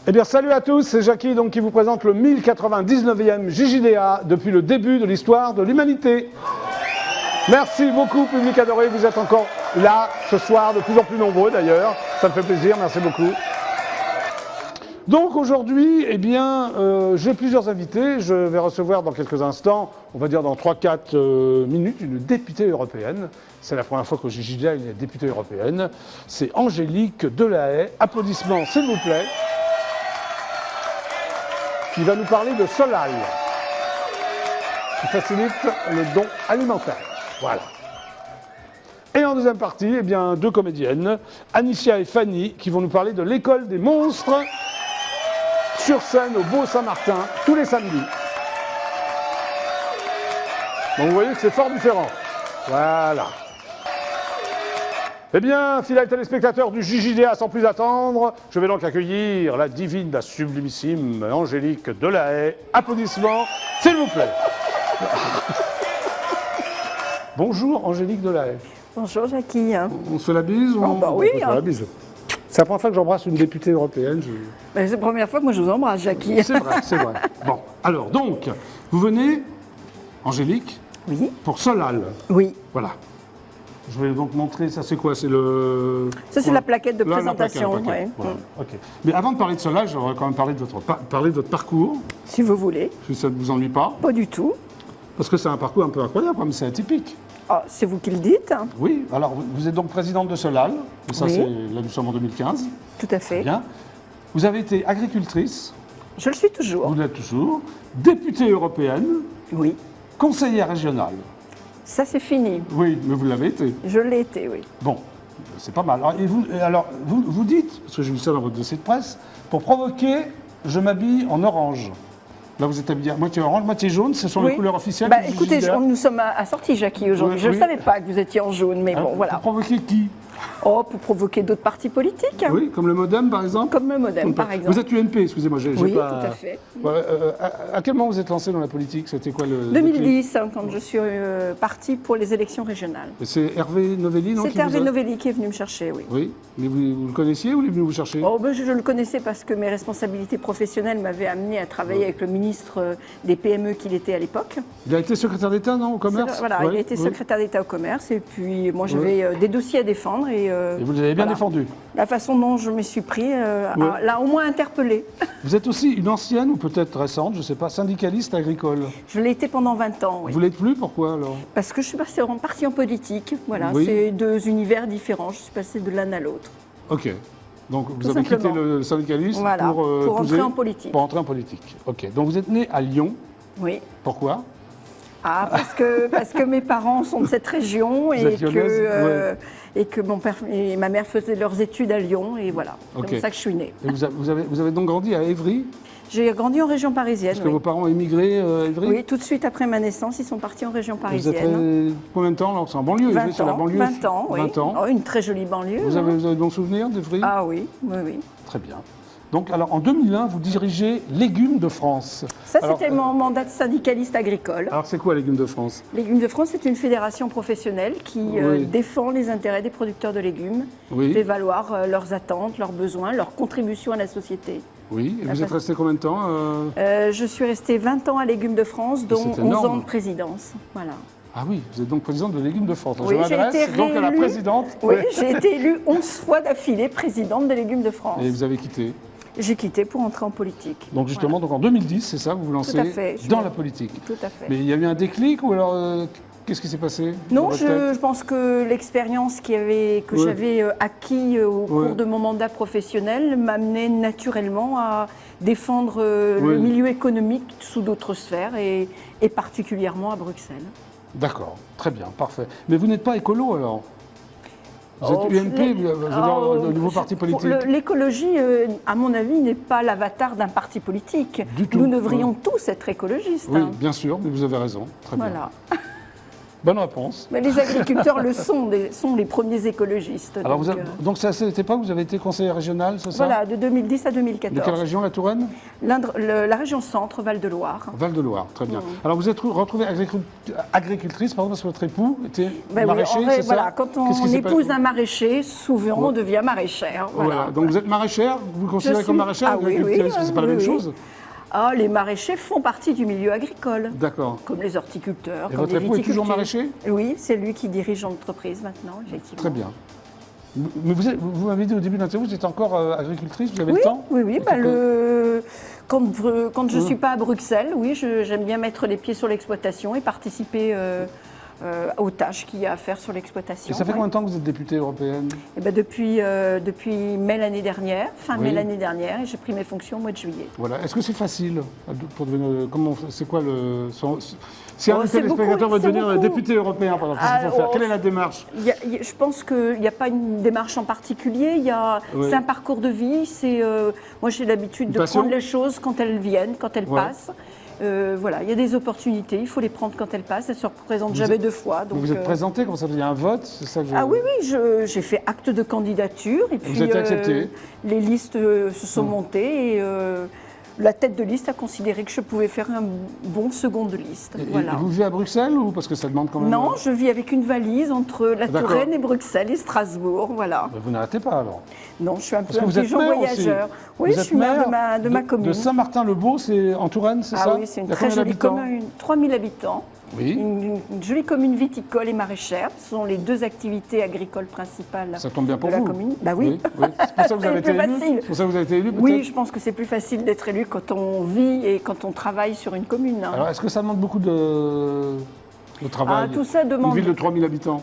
Eh bien, salut à tous, c'est Jackie donc, qui vous présente le 1099e JJDA depuis le début de l'histoire de l'humanité. Merci beaucoup, public adoré, vous êtes encore là ce soir, de plus en plus nombreux d'ailleurs, ça me fait plaisir, merci beaucoup. Donc aujourd'hui, eh bien, j'ai plusieurs invités, je vais recevoir dans quelques instants, on va dire dans 3-4 minutes, une députée européenne. C'est la première fois qu'au JJDA, il y a une députée européenne. C'est Angélique Delahaye, applaudissements s'il vous plaît, qui va nous parler de Solal, qui facilite le don alimentaire. Voilà. Et en deuxième partie, eh bien, deux comédiennes, Anicia et Fanny, qui vont nous parler de l'école des monstres, sur scène au Beau Saint-Martin, tous les samedis. Donc vous voyez que c'est fort différent. Voilà. Eh bien, fidèles téléspectateurs du JJDA, sans plus attendre, je vais donc accueillir la divine, la sublimissime Angélique Delahaye. Applaudissements, s'il vous plaît. Bonjour Angélique Delahaye. Bonjour Jackie. On se fait la bise ou bah oui. On se fait la bise. C'est la première fois que j'embrasse une députée européenne. C'est la première fois que moi je vous embrasse, Jackie. C'est vrai, c'est vrai. Bon, alors donc, vous venez, Angélique, Oui. pour Solal. Oui. Voilà. Je vais donc montrer, ça c'est quoi? C'est le... Ça c'est la plaquette de La présentation. plaquette, Ouais. voilà. Ok. Mais avant de parler de Solal, j'aurais quand même parler de votre parcours, Si vous voulez. si ça ne vous ennuie pas. Pas du tout. Parce que c'est un parcours un peu incroyable, mais c'est atypique. Ah, c'est vous qui le dites. Oui, alors vous êtes donc présidente de Solal, et ça Oui. c'est, là nous sommes en 2015. Tout à fait. Bien. Vous avez été agricultrice, Je le suis toujours. vous l'êtes toujours, députée européenne, Oui. conseillère régionale. Ça c'est fini. Oui, mais vous l'avez été. Je l'ai été, oui. Bon, c'est pas mal. Alors, vous dites, parce que j'ai vu ça dans votre dossier de presse, pour provoquer, je m'habille en orange. Là, vous êtes habillé à moitié orange, moitié jaune, ce sont les Oui. couleurs officielles Bah, du écoutez, JJDA. nous sommes assortis, Jackie, aujourd'hui. Oui, Je ne oui. savais pas que vous étiez en jaune, mais Hein, bon, voilà. Pour provoquer qui? Oh, pour provoquer d'autres partis politiques. Oui, comme le Modem, par exemple. Comme le Modem, par exemple. Vous êtes UMP, excusez-moi, j'ai Oui, pas... tout à fait. Ouais, à quel moment vous êtes lancé dans la politique? C'était quoi le... 2010, quand je suis partie pour les élections régionales. Et c'est Hervé Novelli, non? C'est qui vous Hervé a- Novelli qui est venu me chercher, oui. Oui, mais vous le connaissiez ou il est venu vous chercher? Oh, ben, je le connaissais parce que mes responsabilités professionnelles m'avaient amené à travailler avec le ministre des PME qu'il était à l'époque. Il a été secrétaire d'État, non, au commerce? Voilà, Ouais, il a été oui. secrétaire d'État au commerce et puis moi j'avais des dossiers à défendre et Et vous les avez bien voilà. défendu. La façon dont je me suis pris l'a au moins interpellée. Vous êtes aussi une ancienne, ou peut-être récente, je ne sais pas, syndicaliste agricole. Je l'ai été pendant 20 ans, oui. Vous l'êtes plus, pourquoi alors? Parce que je suis partie en politique. Voilà, Oui. c'est deux univers différents. Je suis passée de l'un à l'autre. Ok. Donc vous Tout avez quitté simplement. le syndicalisme Voilà, pour, pour entrer épouser- en politique. Pour entrer en politique. Ok. Donc vous êtes né à Lyon. Oui. Pourquoi? Ah, parce que mes parents sont de cette région êtes lyonnaise, et que mon père et ma mère faisaient leurs études à Lyon et voilà. Ok. C'est comme ça que je suis née. Et vous avez donc grandi à Évry? J'ai grandi en région parisienne. Parce que Oui. vos parents ont émigré à Évry? Oui, tout de suite après ma naissance, ils sont partis en région Vous êtes parisienne. combien de temps là? C'est en banlieue, Évry, 20 c'est la ans, banlieue. 20 ans, oui. 20 ans. Oh, une très jolie banlieue. Vous hein. avez de bons souvenirs d'Évry? Ah oui, oui, oui. Très bien. Donc alors en 2001, vous dirigez Légumes de France. Ça, Alors, c'était mon mandat de syndicaliste agricole. Alors c'est quoi Légumes de France? Légumes de France, c'est une fédération professionnelle qui Oui. défend les intérêts des producteurs de légumes, Oui. fait valoir leurs attentes, leurs besoins, leur contribution à la société. Oui. Et La vous êtes façon- resté combien de temps Je suis restée 20 ans à Légumes de France, dont C'est 11 énorme. ans de présidence. Voilà. Ah oui, vous êtes donc présidente de Légumes de France. Oui, Je j'ai m'adresse été donc à la réélue. présidente. Oui, Ouais. j'ai été élue 11 fois d'affilée présidente des Légumes de France. Et vous avez quitté. J'ai quitté pour entrer en politique. Donc justement, donc en 2010, c'est ça, vous vous lancez Tout à fait, je dans me- la politique. Voilà. Tout à fait. Mais il y a eu un déclic ou alors qu'est-ce qui s'est passé dans Non, votre je tête pense que l'expérience que Ouais. j'avais acquis au Ouais. cours de mon mandat professionnel m'amenait naturellement à défendre Ouais. le milieu économique sous d'autres sphères et particulièrement à Bruxelles. D'accord, très bien, parfait. Mais vous n'êtes pas écolo alors? Vous Oh, êtes UMP, les- le nouveau parti politique? L'écologie, à mon avis, n'est pas l'avatar d'un parti politique. Du tout. Nous devrions tous être écologistes. Oui, hein. bien sûr, mais vous avez raison. Très bien. Voilà. Bonne réponse. Mais les agriculteurs sont les premiers écologistes. Alors, donc, c'est à cette époque, vous avez été conseiller régional, c'est ça? voilà, de 2010 à 2014. De quelle région, la Touraine? La région centre, Val-de-Loire. Val-de-Loire, très bien. Alors, vous êtes retrouvée agricultrice, parce que votre époux était maraîcher, oui, c'est ça? voilà, quand on épouse un maraîcher, souvent on devient maraîchère. Voilà. Donc, vous êtes maraîchère, vous vous considérez comme maraîchère? Ah oui, parce que c'est pas la même chose? Ah, les maraîchers font partie du milieu agricole. D'accord. Comme les horticulteurs, Et comme votre les époux est viticulteurs. toujours maraîcher? Oui, c'est lui qui dirige l'entreprise maintenant, effectivement. Très bien. Mais vous m'avez dit au début de l'interview, vous êtes encore agricultrice, vous avez oui, le temps? Oui. Quand je ne suis pas à Bruxelles, oui, j'aime bien mettre les pieds sur l'exploitation et participer aux tâches qu'il y a à faire sur l'exploitation. Et ça fait combien de temps que vous êtes députée européenne? Eh ben depuis mai l'année dernière, mai l'année dernière, et j'ai pris mes fonctions au mois de juillet. Voilà. Est-ce que c'est facile pour devenir, c'est quoi le... Si un téléspectateur veut devenir député européen, par exemple, qu'est-ce qu'il faut faire? Quelle est la démarche? Je pense qu'il n'y a pas une démarche en particulier. C'est un parcours de vie. Moi, j'ai l'habitude de prendre les choses quand elles viennent, quand elles passent. Voilà, il y a des opportunités, il faut les prendre quand elles passent. Elles se représentent jamais deux fois. Donc, vous êtes présenté, comment ça veut dire un vote? C'est ça que Ah oui, j'ai fait acte de candidature. Et puis, vous êtes accepté? Les listes se sont montées et la tête de liste a considéré que je pouvais faire un bon second de liste. Voilà. Et vous vivez à Bruxelles ou parce que ça demande quand même... Non, je vis avec une valise entre la Touraine et Bruxelles et Strasbourg, voilà. Vous n'arrêtez pas alors? Non, je suis un peu intelligent voyageur. Oui, je suis maire de ma commune. De Saint-Martin-le-Beau, c'est en Touraine, c'est ça? Ah oui, c'est une très jolie commune, 3000 habitants. Oui. Une jolie commune viticole et maraîchère. Ce sont les deux activités agricoles principales ça tombe bien pour de la vous. commune. Bah oui. C'est pour ça que vous avez été élu. C'est pour ça que vous avez été élu, peut-être? Oui, je pense que c'est plus facile d'être élu quand on vit et quand on travaille sur une commune. Alors, est-ce que ça demande beaucoup de travail? Tout ça demande... Une ville de 3000 habitants?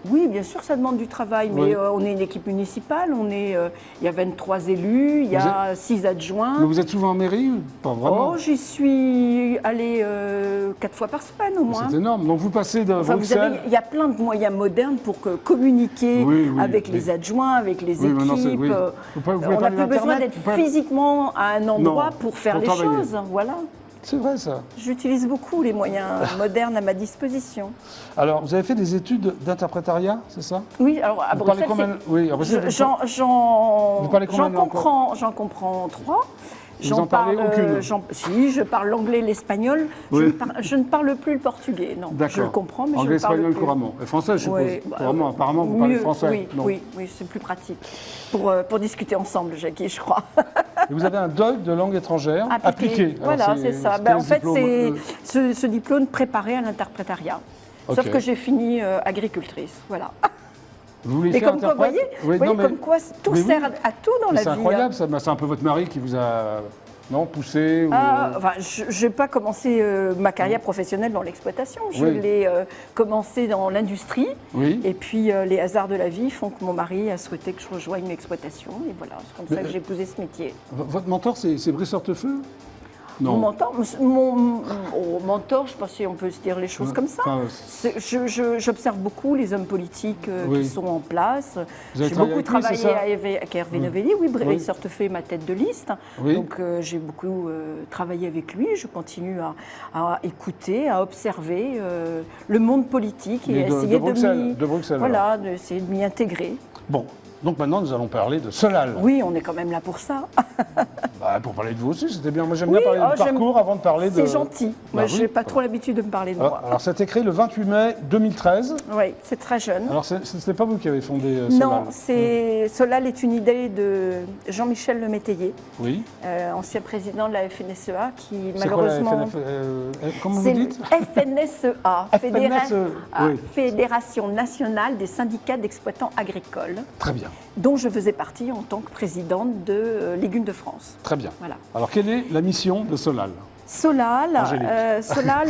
Oui, bien sûr, ça demande du travail, mais on est une équipe municipale, il y a 23 élus, il y a 6 adjoints. Mais vous êtes souvent en mairie? Pas vraiment. Oh, j'y suis allée 4 fois par semaine au moins. C'est énorme. Donc vous passez de Bruxelles... Il y a plein de moyens modernes pour communiquer avec les adjoints, avec les équipes. On n'a plus besoin d'être physiquement à un endroit pour faire les choses. Voilà. C'est vrai ça. J'utilise beaucoup les moyens modernes à ma disposition. Alors, vous avez fait des études d'interprétariat, c'est ça? Oui, alors à Bruxelles, j'en comprends 3. Vous n'en parlez aucune? Si, je parle l'anglais et l'espagnol. Oui. Je ne parle plus le portugais, non. Je le comprends, mais anglais, je ne parle plus. espagnol couramment. Et français, je suppose. Couramment, apparemment, vous parlez français. Oui, c'est plus pratique. Pour discuter ensemble, Jackie, je crois. Et vous avez un DOC de langue étrangère appliqué. Voilà, c'est ça. En fait, c'est ce diplôme préparé à l'interprétariat. Sauf que j'ai fini agricultrice, voilà. Mais comme quoi, vous voyez, comme quoi tout sert à tout dans la vie. C'est incroyable, ça. C'est un peu votre mari qui vous a poussé je n'ai pas commencé ma carrière professionnelle dans l'exploitation. Je l'ai commencé dans l'industrie. Et puis les hasards de la vie font que mon mari a souhaité que je rejoigne l'exploitation. Et voilà, c'est comme ça que j'ai épousé ce métier. Votre mentor, c'est Brice Hortefeux? Non. Mon mentor, je ne sais pas si on peut se dire les choses comme ça. J'observe beaucoup les hommes politiques qui sont en place. J'ai beaucoup travaillé avec Hervé Novelli. Oui, Brice Hortefeux est ma tête de liste. Donc j'ai beaucoup travaillé avec lui. Je continue à écouter, à observer le monde politique et essayer d'essayer de m'y intégrer. Bon. Donc maintenant, nous allons parler de Solal. Oui, on est quand même là pour ça. Pour parler de vous aussi, c'était bien. Moi, j'aime bien parler de parcours avant de parler de... C'est gentil. Moi, je n'ai pas trop l'habitude de me parler de moi. Alors, ça a été créé le 28 mai 2013. Oui, c'est très jeune. Alors, ce n'est pas vous qui avez fondé Solal? Non, Solal est une idée de Jean-Michel Lemétayer, ancien président de la FNSEA, qui malheureusement... Comment vous dites? FNSEA, Fédération nationale des syndicats d'exploitants agricoles. Très bien. Dont je faisais partie en tant que présidente de Légumes de France. Très bien. Voilà. Alors, quelle est la mission de Solal? Solal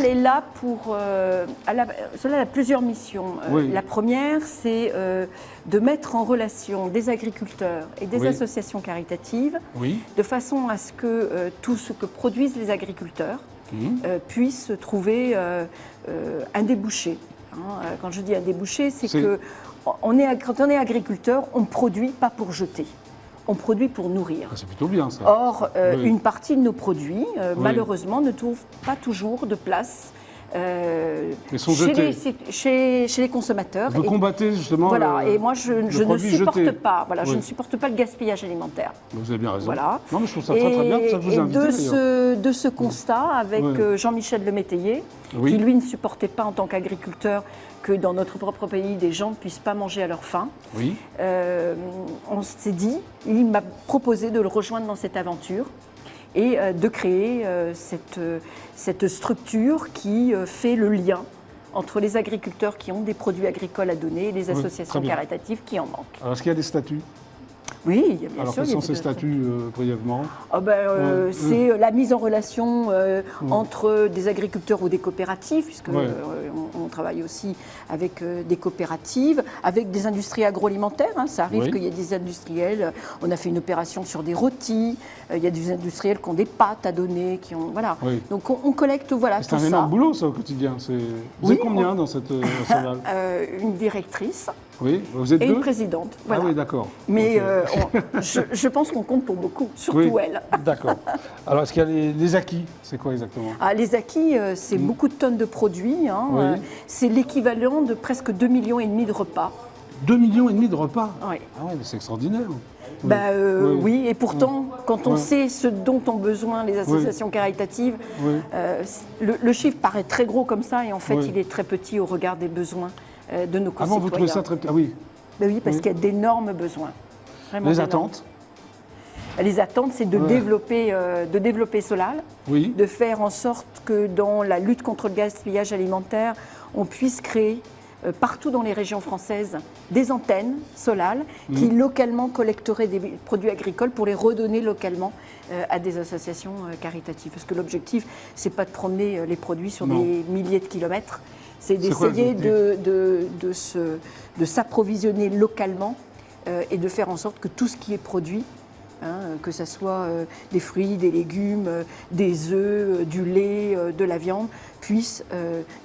est là pour... Solal a plusieurs missions. La première, c'est de mettre en relation des agriculteurs et des associations caritatives de façon à ce que tout ce que produisent les agriculteurs puisse trouver un débouché. Quand je dis un débouché, c'est que quand on est agriculteur, on ne produit pas pour jeter. On produit pour nourrir. C'est plutôt bien ça. Or, une partie de nos produits, malheureusement, ne trouve pas toujours de place chez les consommateurs. Vous combattez justement. Voilà, et moi je ne supporte pas. Voilà, oui. je ne supporte pas le gaspillage alimentaire. Vous avez bien raison. Voilà. Non, mais je trouve ça très bien. Ça vous invite, de ce constat, avec Jean-Michel Lemétayer, qui lui ne supportait pas en tant qu'agriculteur que dans notre propre pays, des gens ne puissent pas manger à leur faim. Oui. On s'est dit, il m'a proposé de le rejoindre dans cette aventure et de créer cette structure qui fait le lien entre les agriculteurs qui ont des produits agricoles à donner et les associations caritatives qui en manquent. Alors, est-ce qu'il y a des statuts ? Oui, bien sûr. Alors, quels sont ces statuts, brièvement ? C'est la mise en relation entre des agriculteurs ou des coopératives, puisque on travaille aussi avec des coopératives, avec des industries agroalimentaires. Hein. Ça arrive qu'il y ait des industriels. On a fait une opération sur des rôtis. Il y a des industriels qui ont des pâtes à donner, voilà. Oui. Donc on collecte tout ça. C'est un énorme boulot, ça, au quotidien. Vous êtes combien dans cette Solal ? Une directrice. Oui, vous êtes deux ? Et une présidente. Voilà. Ah oui, d'accord. Mais je pense qu'on compte pour beaucoup, surtout elle. D'accord. Alors, est-ce qu'il y a les acquis ? C'est quoi exactement ? Les acquis, c'est beaucoup de tonnes de produits. Hein. C'est l'équivalent de presque 2,5 millions de repas. 2,5 millions de repas ? Oui. Ah ouais, mais c'est extraordinaire. Oui, et pourtant, quand on sait ce dont ont besoin les associations caritatives, le chiffre paraît très gros comme ça, et en fait, il est très petit au regard des besoins de nos concitoyens. Avant, vous trouvez ça très petit ? Ah oui. Oui, parce qu'il y a d'énormes besoins. Les attentes ? Les attentes, c'est de développer Solal, de faire en sorte que dans la lutte contre le gaspillage alimentaire, on puisse créer partout dans les régions françaises des antennes Solal qui localement collecteraient des produits agricoles pour les redonner localement à des associations caritatives. Parce que l'objectif, c'est pas de promener les produits sur des milliers de kilomètres, c'est d'essayer de s'approvisionner localement et de faire en sorte que tout ce qui est produit, que ce soit des fruits, des légumes, des œufs, du lait, de la viande, puisse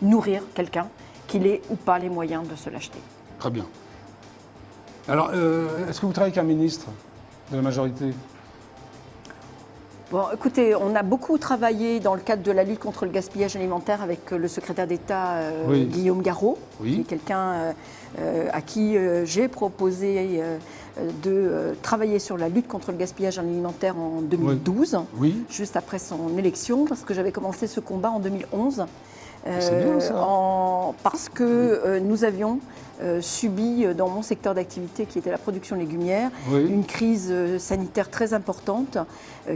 nourrir quelqu'un qu'il ait ou pas les moyens de se l'acheter. Très bien. Alors, est-ce que vous travaillez avec un ministre de la majorité ? Bon, écoutez, on a beaucoup travaillé dans le cadre de la lutte contre le gaspillage alimentaire avec le secrétaire d'État Guillaume Garot, qui est quelqu'un à qui j'ai proposé de travailler sur la lutte contre le gaspillage alimentaire en 2012, juste après son élection, parce que j'avais commencé ce combat en 2011. C'est bien, ça. Parce que nous avions subi dans mon secteur d'activité qui était la production légumière une crise sanitaire très importante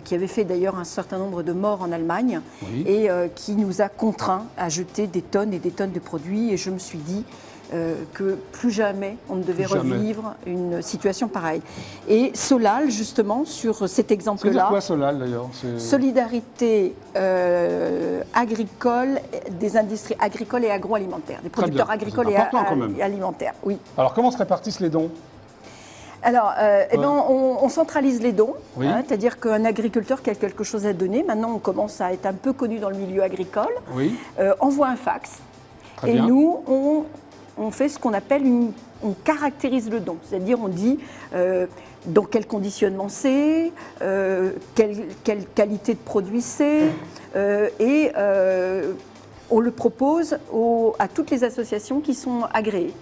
qui avait fait d'ailleurs un certain nombre de morts en Allemagne et qui nous a contraints à jeter des tonnes et des tonnes de produits, et je me suis dit que plus jamais on ne devait revivre une situation pareille. Et Solal, justement, sur cet exemple-là... C'est quoi Solal, d'ailleurs ? Solidarité agricole, des industries agricoles et agroalimentaires, des producteurs agricoles et alimentaires. Oui. Alors, comment se répartissent les dons ? Alors, on centralise les dons, c'est-à-dire qu'un agriculteur qui a quelque chose à donner, maintenant on commence à être un peu connu dans le milieu agricole, envoie un fax. Très bien. Nous, on fait ce qu'on appelle on caractérise le don, c'est-à-dire on dit dans quel conditionnement c'est, quelle qualité de produit c'est, et on le propose à toutes les associations qui sont agréées.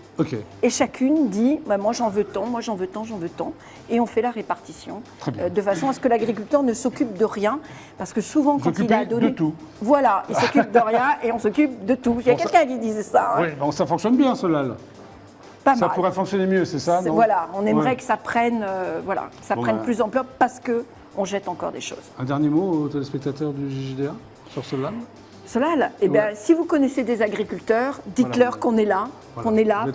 Et chacune dit moi j'en veux tant, moi j'en veux tant, j'en veux tant, et on fait la répartition de façon à ce que l'agriculteur ne s'occupe de rien, parce que souvent quand il a donné, de tout. Voilà, il s'occupe de rien et on s'occupe de tout. Il y a quelqu'un qui disait ça. Oui, bon, ça fonctionne bien, Solal. Ça pourrait fonctionner mieux, c'est ça, non ? Voilà, on aimerait que ça prenne, plus d'ampleur parce que on jette encore des choses. Un dernier mot aux téléspectateurs du JJDA sur Solal ? Solal, si vous connaissez des agriculteurs, dites-leur qu'on est là, qu'on est là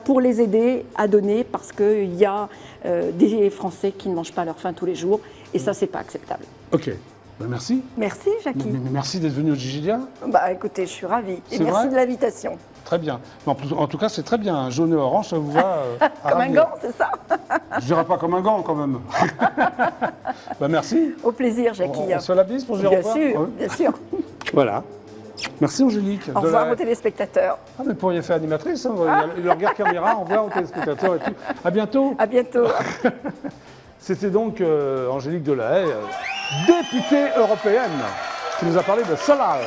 pour les aider à donner, parce qu'il y a des Français qui ne mangent pas leur faim tous les jours, et ça, c'est pas acceptable. Ok. Merci. Merci, Jackie. Merci d'être venu au JJDA. Écoutez, je suis ravie. Et merci de l'invitation. Très bien. En tout cas, c'est très bien. Jaune et orange, ça vous va comme un gant, c'est ça. Je dirais pas comme un gant, quand même. Merci. Au plaisir, Jackie. On se la bise pour dire au revoir. Bien sûr. Voilà. Merci, Angélique. Au revoir aux téléspectateurs. Ah, mais vous pourriez faire animatrice. Hein. Le regard caméra, au revoir aux téléspectateurs et tout. À bientôt. À bientôt. C'était donc Angélique Delahaye, députée européenne, qui nous a parlé de Solal.